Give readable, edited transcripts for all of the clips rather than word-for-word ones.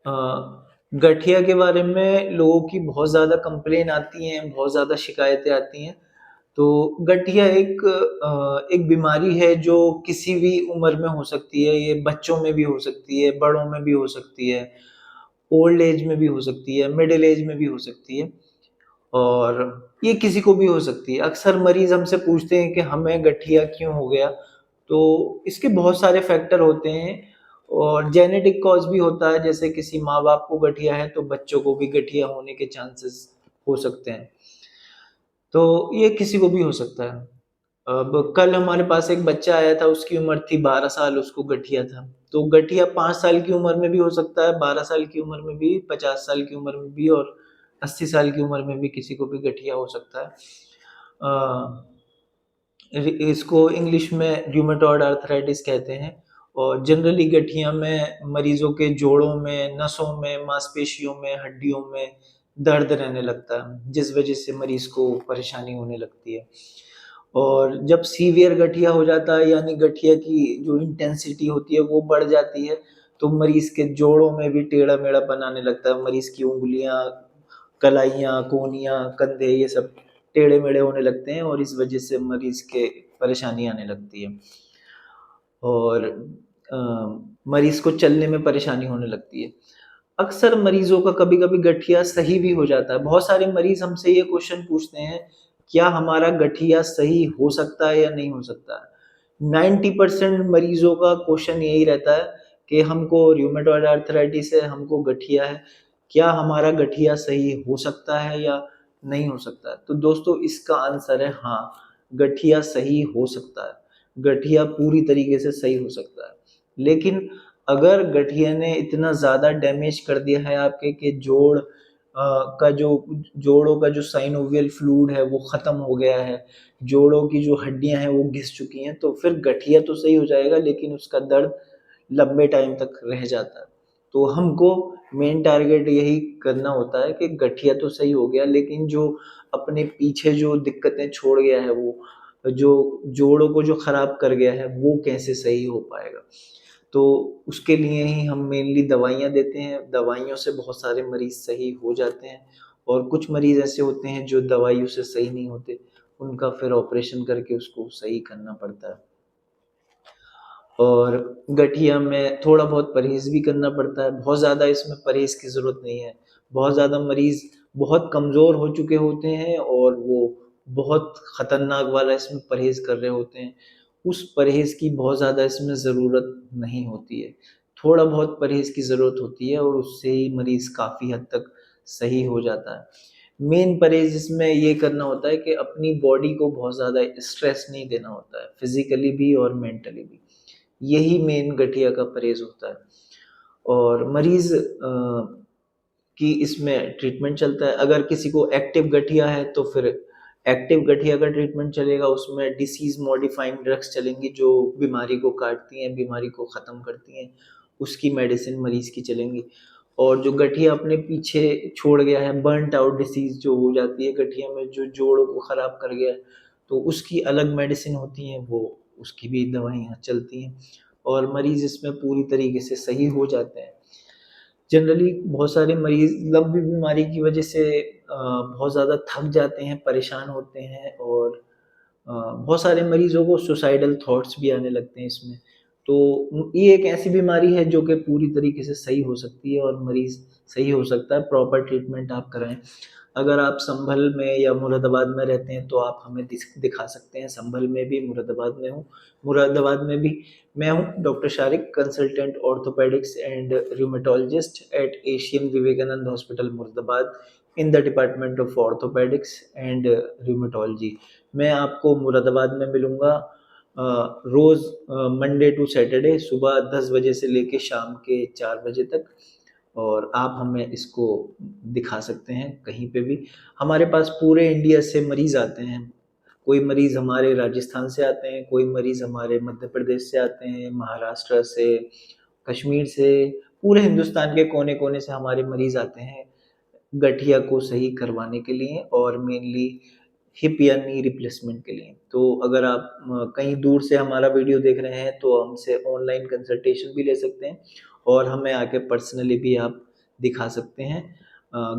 अ, गठिया के बारे में लोगों की बहुत ज़्यादा कंप्लेन आती हैं, बहुत ज़्यादा शिकायतें आती हैं। तो गठिया एक बीमारी है जो किसी भी उम्र में हो सकती है, ये बच्चों में भी हो सकती है, बड़ों में भी हो सकती है, ओल्ड एज में भी हो सकती है, मिडल एज में भी हो सकती है और ये किसी को भी हो सकती है। अक्सर मरीज़ हमसे पूछते हैं कि हमें गठिया क्यों हो गया? तो इसके बहुत सारे फैक्टर होते हैं और जेनेटिक कॉज़ भी होता है, जैसे किसी माँ-बाप को गठिया है तो बच्चों को भी गठिया होने के चांसेस हो सकते हैं। तो ये किसी को भी हो सकता है। अब कल हमारे पास एक बच्चा आया था, उसकी उम्र थी 12 साल, उसको गठिया था। तो गठिया 5 साल की उम्र में भी हो सकता है, 12 साल की उम्र में भी, 50 साल की उम्र में भी और 80 साल की उम्र में भी किसी को भी गठिया हो सकता है। अ, रि इसको इंग्लिश में रूमेटॉइड आर्थराइटिस कहते हैं और जनरली गठिया में मरीज़ों के जोड़ों में, नसों में, मांसपेशियों में, हड्डियों में दर्द रहने लगता है, जिस वजह से मरीज़ को परेशानी होने लगती है। और जब सीवियर गठिया हो जाता है यानी गठिया की जो इंटेंसिटी होती है वो बढ़ जाती है, तो मरीज़ के जोड़ों में भी टेढ़ा-मेढ़ापन आने लगता है, मरीज़ की उँगलियाँ, कलाइयाँ, कोहनियाँ, कंधे ये सब टेढ़े-मेढ़े होने लगते हैं और इस वजह से मरीज़ के परेशानी आने लगती है। और अ, मरीज़ को चलने में परेशानी होने लगती है। अक्सर मरीज़ों का कभी-कभी गठिया सही भी हो जाता है। बहुत सारे मरीज़ हमसे ये क्वेश्चन पूछते हैं, क्या हमारा गठिया सही हो सकता है या नहीं हो सकता है? 90% मरीज़ों का क्वेश्चन यही रहता है कि हमको रूमेटॉइड आर्थराइटिस है, हमको गठिया है, क्या हमारा गठिया सही हो सकता है या नहीं हो सकता है? तो दोस्तों इसका आंसर है हाँ, गठिया सही हो सकता है। गठिया पूरी तरीके से सही हो सकता है। लेकिन अगर गठिया ने इतना ज़्यादा डैमेज कर दिया है आपके कि का जो जोड़ों का जो साइनोवियल फ्लूइड है वो ख़त्म हो गया है, जोड़ों की जो हड्डियाँ हैं वो घिस चुकी हैं, तो फिर गठिया तो सही हो जाएगा लेकिन उसका दर्द लंबे टाइम तक रह जाता है। तो हमको मेन टारगेट यही करना होता है कि गठिया तो सही हो गया लेकिन जो अपने पीछे जो दिक्कतें छोड़ गया है वो, जो जोड़ों को जो खराब कर गया है वो कैसे सही हो पाएगा। तो उसके लिए ही हम मेनली दवाइयाँ देते हैं, दवाइयों से बहुत सारे मरीज़ सही हो जाते हैं और कुछ मरीज़ ऐसे होते हैं जो दवाइयों से सही नहीं होते, उनका फिर ऑपरेशन करके उसको सही करना पड़ता है। और गठिया में थोड़ा बहुत परहेज़ भी करना पड़ता है, बहुत ज़्यादा इसमें परहेज़ की ज़रूरत नहीं है। बहुत ज़्यादा मरीज़ बहुत कमज़ोर हो चुके होते हैं और वो बहुत खतरनाक वाला इसमें परहेज़ कर रहे होते हैं। उस परहेज़ की बहुत ज़्यादा इसमें ज़रूरत नहीं होती है। थोड़ा बहुत परहेज़ की ज़रूरत होती है और उससे ही मरीज़ काफ़ी हद तक सही हो जाता है। मेन परहेज़ इसमें ये करना होता है कि अपनी बॉडी को बहुत ज़्यादा स्ट्रेस नहीं देना होता है, फिज़िकली भी और मेंटली भी। यही मेन गठिया का परहेज़ होता है और मरीज़ की इसमें ट्रीटमेंट चलता है। अगर किसी को एक्टिव गठिया है तो फिर एक्टिव गठिया का ट्रीटमेंट चलेगा, उसमें डिसीज़ मॉडिफाइंग ड्रग्स चलेंगी जो बीमारी को काटती हैं, बीमारी को ख़त्म करती हैं, उसकी मेडिसिन मरीज़ की चलेंगी। और जो गठिया अपने पीछे छोड़ गया है, बर्न्ट आउट डिसीज़ जो हो जाती है गठिया में, जो जोड़ों को ख़राब कर गया है, तो उसकी अलग मेडिसिन होती हैं, वो उसकी भी दवाइयाँ चलती हैं और मरीज़ इसमें पूरी तरीके से सही हो जाते हैं। जनरली बहुत सारे मरीज़ लंबी बीमारी की वजह से बहुत ज़्यादा थक जाते हैं, परेशान होते हैं और बहुत सारे मरीज़ों को सुसाइडल थॉट्स भी आने लगते हैं इसमें। तो ये एक ऐसी बीमारी है जो कि पूरी तरीके से सही हो सकती है और मरीज़ सही हो सकता है, प्रॉपर ट्रीटमेंट आप कराएँ। अगर आप संभल में या मुरादाबाद में रहते हैं तो आप हमें दिखा सकते हैं, संभल में भी, मुरादाबाद में हूँ। मुरादाबाद में भी मैं हूँ doctor Shariq, consultant orthopaedics and rheumatologist at Asian Vivekanand hospital Moradabad in the department of orthopaedics and rheumatology. मैं आपको मुरादाबाद में मिलूँगा रोज़ मंडे टू सैटरडे सुबह 10 बजे से लेके शाम के 4 बजे तक और आप हमें इसको दिखा सकते हैं कहीं पे भी। हमारे पास पूरे इंडिया से मरीज़ आते हैं। कोई मरीज़ हमारे राजस्थान से आते हैं, कोई मरीज़ हमारे मध्य प्रदेश से आते हैं, महाराष्ट्र से, कश्मीर से, पूरे हिंदुस्तान के कोने-कोने से हमारे मरीज़ आते हैं, गठिया को सही करवाने के लिए और मेनली हिप या नी रिप्लेसमेंट के लिए। तो अगर आप कहीं दूर से हमारा वीडियो देख रहे हैं तो हमसे ऑनलाइन कंसल्टेशन भी ले सकते हैं और हमें आके पर्सनली भी आप दिखा सकते हैं।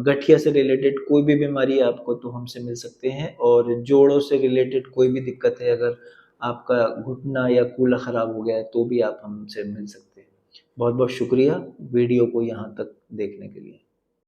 गठिया से रिलेटेड कोई भी बीमारी है आपको तो हमसे मिल सकते हैं, और जोड़ों से रिलेटेड कोई भी दिक्कत है, अगर आपका घुटना या कूल्हा खराब हो गया है तो भी आप हमसे मिल सकते हैं। बहुत बहुत शुक्रिया वीडियो को यहाँ तक देखने के लिए।